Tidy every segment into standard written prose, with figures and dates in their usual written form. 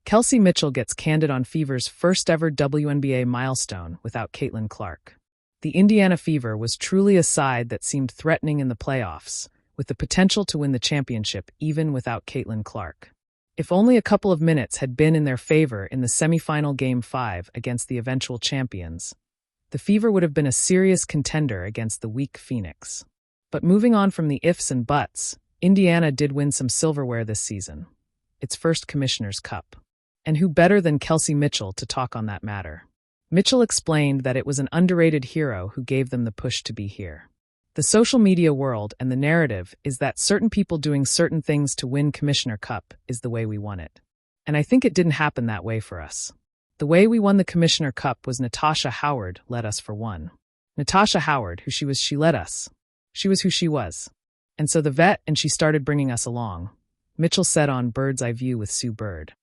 Kelsey Mitchell gets Candid on Fever's first ever WNBA Milestone without Caitlin Clark. The Indiana Fever was truly a side that seemed threatening in the playoffs, with the potential to win the championship even without Caitlin Clark. If only a couple of minutes had been in their favor in the semifinal Game 5 against the eventual champions, the Fever would have been a serious contender against the weak Phoenix. But moving on from the ifs and buts, Indiana did win some silverware this season, its first Commissioner's Cup. And who better than Kelsey Mitchell to talk on that matter? Mitchell explained that it was an underrated hero who gave them the push to be here. The social media world and the narrative is that certain people doing certain things to win Commissioner Cup is the way we won it. And I think it didn't happen that way for us. The way we won the Commissioner Cup was Natasha Howard led us for one. Natasha Howard, who she was, she led us. She was who she was. And so the vet and she started bringing us along, Mitchell said on Bird's Eye View with Sue Bird.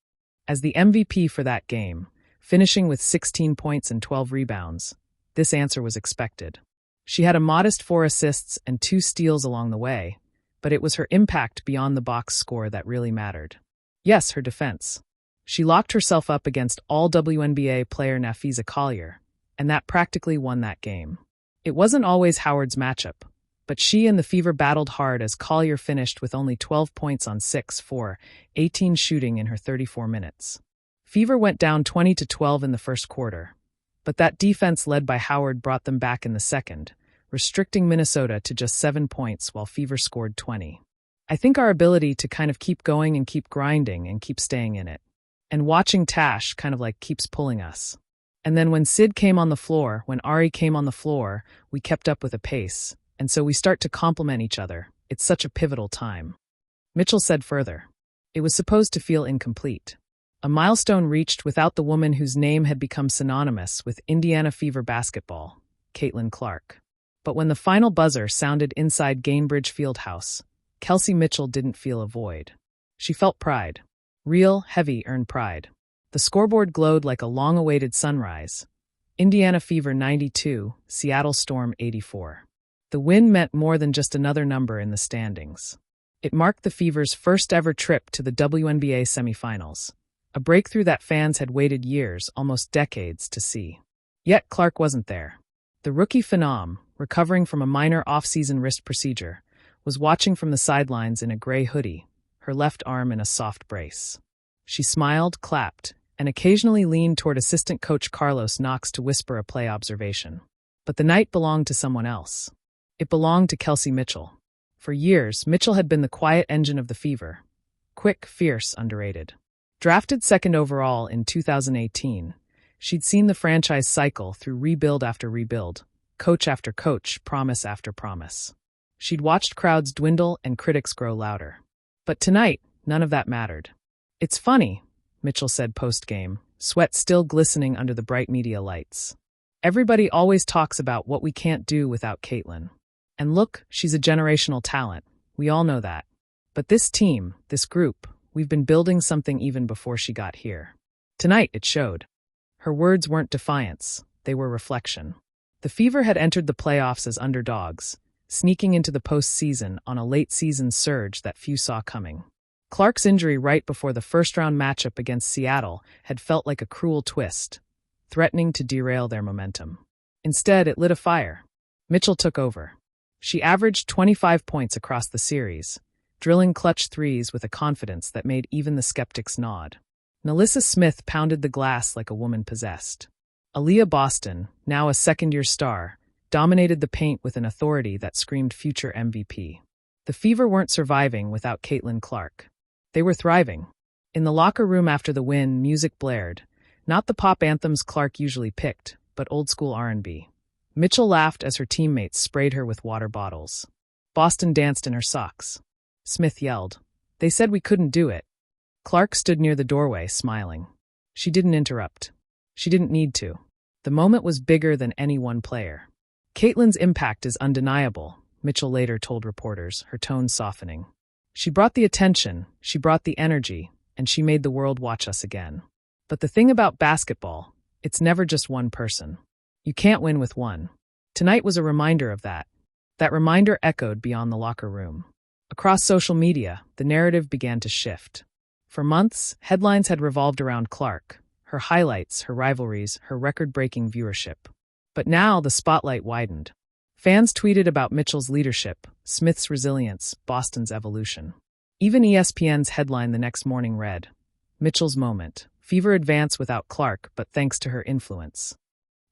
As the MVP for that game, finishing with 16 points and 12 rebounds, this answer was expected. She had a modest 4 assists and 2 steals along the way, but it was her impact beyond the box score that really mattered. Yes, her defense. She locked herself up against all WNBA player Nafisa Collier, and that practically won that game. It wasn't always Howard's matchup, but she and the Fever battled hard as Collier finished with only 12 points on 6 for 18 shooting in her 34 minutes. Fever went down 20-12 in the first quarter, but that defense led by Howard brought them back in the second, restricting Minnesota to just 7 points while Fever scored 20. I think our ability to kind of keep going and keep grinding and keep staying in it, and watching Tash kind of like keeps pulling us. And then when Sid came on the floor, when Ari came on the floor, we kept up with a pace. And so we start to complement each other. It's such a pivotal time. Mitchell said further, it was supposed to feel incomplete. A milestone reached without the woman whose name had become synonymous with Indiana Fever basketball, Caitlin Clark. But when the final buzzer sounded inside Gainbridge Fieldhouse, Kelsey Mitchell didn't feel a void. She felt pride. Real, heavy, earned pride. The scoreboard glowed like a long-awaited sunrise. Indiana Fever 92, Seattle Storm 84. The win meant more than just another number in the standings. It marked the Fever's first ever trip to the WNBA semifinals, a breakthrough that fans had waited years, almost decades, to see. Yet Clark wasn't there. The rookie phenom, recovering from a minor off-season wrist procedure, was watching from the sidelines in a gray hoodie, her left arm in a soft brace. She smiled, clapped, and occasionally leaned toward assistant coach Carlos Knox to whisper a play observation. But the night belonged to someone else. It belonged to Kelsey Mitchell. For years, Mitchell had been the quiet engine of the Fever. Quick, fierce, underrated. Drafted second overall in 2018, she'd seen the franchise cycle through rebuild after rebuild, coach after coach, promise after promise. She'd watched crowds dwindle and critics grow louder. But tonight, none of that mattered. It's funny, Mitchell said post-game, sweat still glistening under the bright media lights. Everybody always talks about what we can't do without Caitlin. And look, she's a generational talent. We all know that. But this team, this group, we've been building something even before she got here. Tonight, it showed. Her words weren't defiance. They were reflection. The Fever had entered the playoffs as underdogs, sneaking into the postseason on a late-season surge that few saw coming. Clark's injury right before the first-round matchup against Seattle had felt like a cruel twist, threatening to derail their momentum. Instead, it lit a fire. Mitchell took over. She averaged 25 points across the series, drilling clutch threes with a confidence that made even the skeptics nod. Nalissa Smith pounded the glass like a woman possessed. Aaliyah Boston, now a second-year star, dominated the paint with an authority that screamed future MVP. The Fever weren't surviving without Caitlin Clark. They were thriving. In the locker room after the win, music blared, not the pop anthems Clark usually picked, but old-school R&B. Mitchell laughed as her teammates sprayed her with water bottles. Boston danced in her socks. Smith yelled, "They said we couldn't do it." Clark stood near the doorway, smiling. She didn't interrupt. She didn't need to. The moment was bigger than any one player. Caitlin's impact is undeniable, Mitchell later told reporters, her tone softening. She brought the attention, she brought the energy, and she made the world watch us again. But the thing about basketball, it's never just one person. You can't win with one. Tonight was a reminder of that. That reminder echoed beyond the locker room. Across social media, the narrative began to shift. For months, headlines had revolved around Clark, her highlights, her rivalries, her record-breaking viewership. But now the spotlight widened. Fans tweeted about Mitchell's leadership, Smith's resilience, Boston's evolution. Even ESPN's headline the next morning read, "Mitchell's moment. Fever advance without Clark, but thanks to her influence."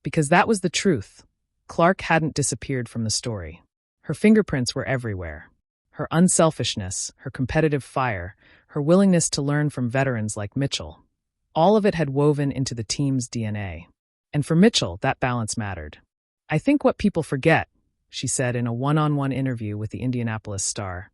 Because that was the truth. Clark hadn't disappeared from the story. Her fingerprints were everywhere. Her unselfishness, her competitive fire, her willingness to learn from veterans like Mitchell. All of it had woven into the team's DNA. And for Mitchell, that balance mattered. "I think what people forget," she said in a one-on-one interview with the Indianapolis Star,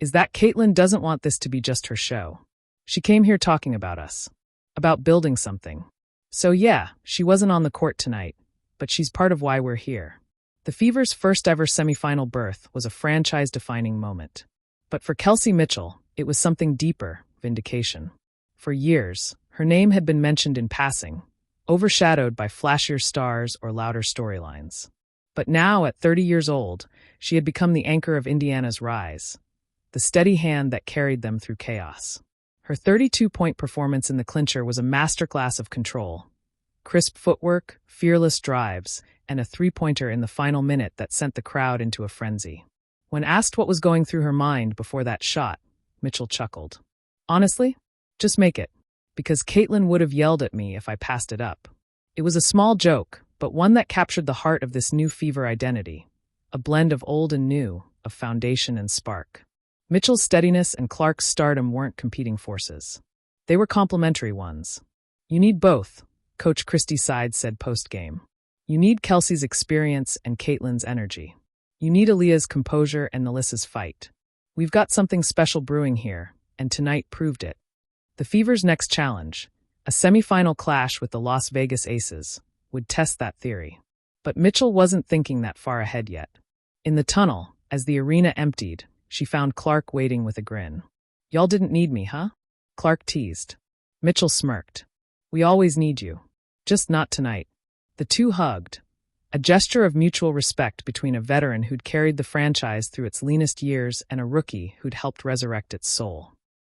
"is that Caitlin doesn't want this to be just her show. She came here talking about us, about building something. So yeah, she wasn't on the court tonight, but she's part of why we're here." The Fever's first-ever semifinal berth was a franchise-defining moment. But for Kelsey Mitchell, it was something deeper, vindication. For years, her name had been mentioned in passing, overshadowed by flashier stars or louder storylines. But now, at 30 years old, she had become the anchor of Indiana's rise, the steady hand that carried them through chaos. Her 32-point performance in the clincher was a masterclass of control. Crisp footwork, fearless drives, and a three-pointer in the final minute that sent the crowd into a frenzy. When asked what was going through her mind before that shot, Mitchell chuckled. "Honestly, just make it, because Caitlin would have yelled at me if I passed it up." It was a small joke, but one that captured the heart of this new Fever identity, a blend of old and new, of foundation and spark. Mitchell's steadiness and Clark's stardom weren't competing forces. They were complementary ones. "You need both," Coach Christy Side said post-game. "You need Kelsey's experience and Caitlin's energy. You need Aaliyah's composure and Melissa's fight. We've got something special brewing here, and tonight proved it." The Fever's next challenge, a semifinal clash with the Las Vegas Aces, would test that theory. But Mitchell wasn't thinking that far ahead yet. In the tunnel, as the arena emptied, she found Clark waiting with a grin. "Y'all didn't need me, huh?" Clark teased. Mitchell smirked. "We always need you. Just not tonight." The two hugged, a gesture of mutual respect between a veteran who'd carried the franchise through its leanest years and a rookie who'd helped resurrect its soul.